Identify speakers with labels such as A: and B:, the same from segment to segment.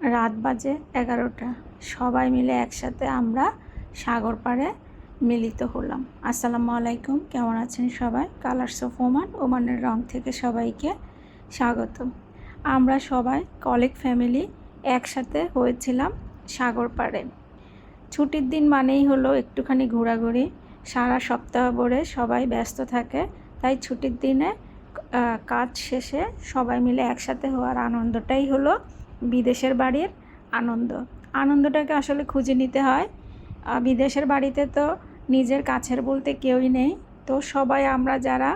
A: রাত বাজে 11টা। সবাই মিলে একসাথে আমরা সাগর পাড়ে মিলিত হলাম। আসসালামু আলাইকুম, কেমন আছেন সবাই? কালার্স অফ ওমান, ওমানের রং থেকে সবাইকে স্বাগত। আমরা সবাই কলিগ ফ্যামিলি একসাথে হয়েছিলাম সাগর পাড়ে। ছুটির দিন মানেই হলো একটুখানি ঘোরাঘুরি। সারা সপ্তাহ ভরে সবাই ব্যস্ত থাকে, তাই ছুটির দিনে কাজ শেষে সবাই মিলে একসাথে হওয়ার আনন্দটাই হলো বিদেশের বাড়ির আনন্দটাকে আসলে খুঁজে নিতে হয়। বিদেশের বাড়িতে তো নিজের কাছের বলতে কেউই নেই, তো সবাই আমরা যারা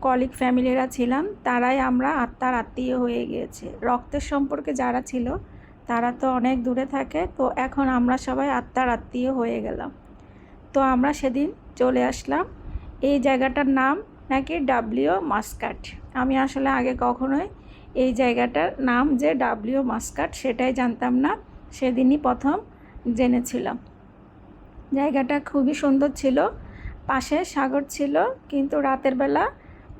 A: কলিগ ফ্যামিলিরা ছিলাম তারাই আমরা আত্মার আত্মীয় হয়ে গিয়েছি। রক্তের সম্পর্কে যারা ছিল তারা তো অনেক দূরে থাকে, তো এখন আমরা সবাই আত্মার আত্মীয় হয়ে গেলাম। তো আমরা সেদিন চলে আসলাম। এই জায়গাটার নাম নাকি ডাব্লিউ মাস্কাট। আমি আসলে আগে কখনোই এই জায়গাটার নাম যে ডাব্লিউ মাস্কাট সেটাই জানতাম না, সেদিনই প্রথম জেনেছিলাম। জায়গাটা খুবই সুন্দর ছিল, পাশে সাগর ছিল, কিন্তু রাতের বেলা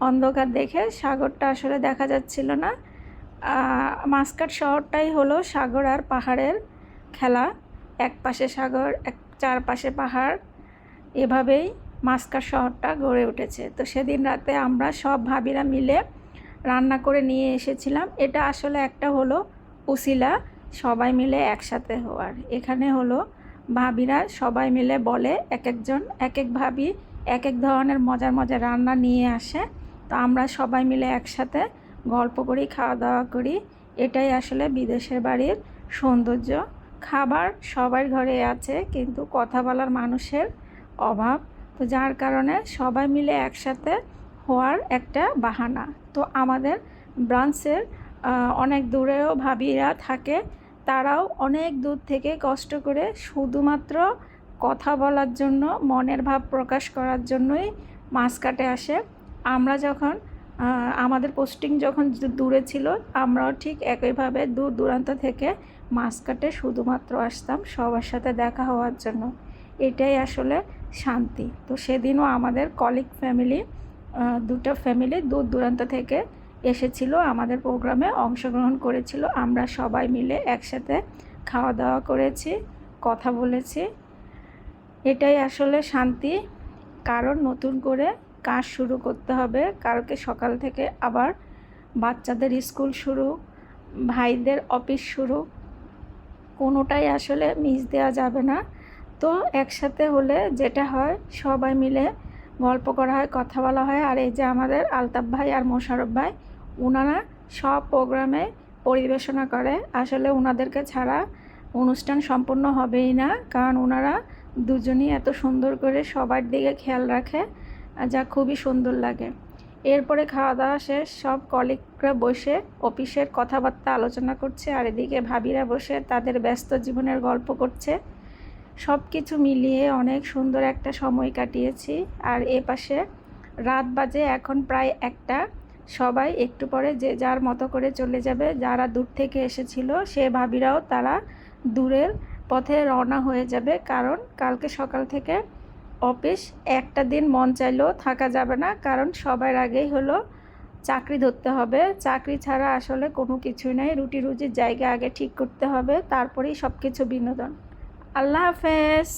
A: অন্ধকার দেখে সাগরটা আসলে দেখা যাচ্ছিল না। মাস্কাট শহরটাই হলো সাগর আর পাহাড়ের খেলা। এক পাশে সাগর, চারপাশে পাহাড়, এভাবেই মাস্কাট শহরটা গড়ে উঠেছে। তো সেদিন রাতে আমরা সব ভাবিরা মিলে রান্না করে নিয়ে এসেছিলাম। এটা আসলে একটা হলো উসিলা সবাই মিলে একসাথে হওয়ার। এখানে হলো ভাবিরা সবাই মিলে বলে, এক একজন এক এক ভাবি এক এক ধরনের মজার মজার রান্না নিয়ে আসে। তো আমরা সবাই মিলে একসাথে গল্প করি, খাওয়া দাওয়া করি। এটাই আসলে বিদেশের বাড়ির সৌন্দর্য। খাবার সবার ঘরে আছে, কিন্তু কথা বলার মানুষের অভাব, তো যার কারণে সবাই মিলে একসাথে হওয়ার একটা বাহানা। তো আমাদের ব্রাঞ্চের অনেক দূরেও ভাবিরা থাকে, তারাও অনেক দূর থেকে কষ্ট করে শুধুমাত্র কথা বলার জন্য, মনের ভাব প্রকাশ করার জন্যই মাস্কাটে আসে। আমরা যখন আমাদের পোস্টিং যখন দূরে ছিল, আমরাও ঠিক একইভাবে দূর দূরান্ত থেকে মাস্কাটে শুধুমাত্র আসতাম সবার সাথে দেখা হওয়ার জন্য। এটাই আসলে শান্তি। তো সেদিনও আমাদের কলিগ ফ্যামিলি, দুটো ফ্যামিলি দূর দূরান্ত থেকে এসেছিল, আমাদের প্রোগ্রামে অংশগ্রহণ করেছিল। আমরা সবাই মিলে একসাথে খাওয়া দাওয়া করেছি, কথা বলেছি। এটাই আসলে শান্তি। কারণ নতুন করে কাজ শুরু করতে হবে, কালকে সকাল থেকে আবার বাচ্চাদের স্কুল শুরু, ভাইদের অফিস শুরু, কোনোটাই আসলে মিস দেওয়া যাবে না। তো একসাথে হলে যেটা হয়, সবাই মিলে গল্প করা হয়, কথা বলা হয়। আর এই যে আমাদের আলতাফ ভাই আর মোশারফ ভাই, ওনারা সব প্রোগ্রামে পরিবেশনা করে। আসলে ওনাদেরকে ছাড়া অনুষ্ঠান সম্পূর্ণ হবেই না, কারণ ওনারা দুজনই এত সুন্দর করে সবার দিকে খেয়াল রাখে, যা খুবই সুন্দর লাগে। এরপরে খাওয়া দাওয়া শেষ, সব কলিগরা বসে অফিসের কথাবার্তা আলোচনা করছে, আর এদিকে ভাবিরা বসে তাদের ব্যস্ত জীবনের গল্প করছে। সব কিছু মিলিয়ে অনেক সুন্দর একটা সময় কাটিয়েছি। আর এ পাশে রাত বাজে এখন প্রায় 1টা। সবাই একটু পরে যে যার মতো করে চলে যাবে। যারা দূর থেকে এসেছিল সে ভাবিরাও তারা দূরের পথে রওনা হয়ে যাবে, কারণ কালকে সকাল থেকে অফিস। একটা দিন মন চাইলেও থাকা যাবে না, কারণ সবার আগেই হলো চাকরি ধরতে হবে। চাকরি ছাড়া আসলে কোনো কিছুই নেই। রুটি রুজির জায়গা আগে ঠিক করতে হবে, তারপরেই সব কিছু বিনোদন। আল্লাহ হাফেজ।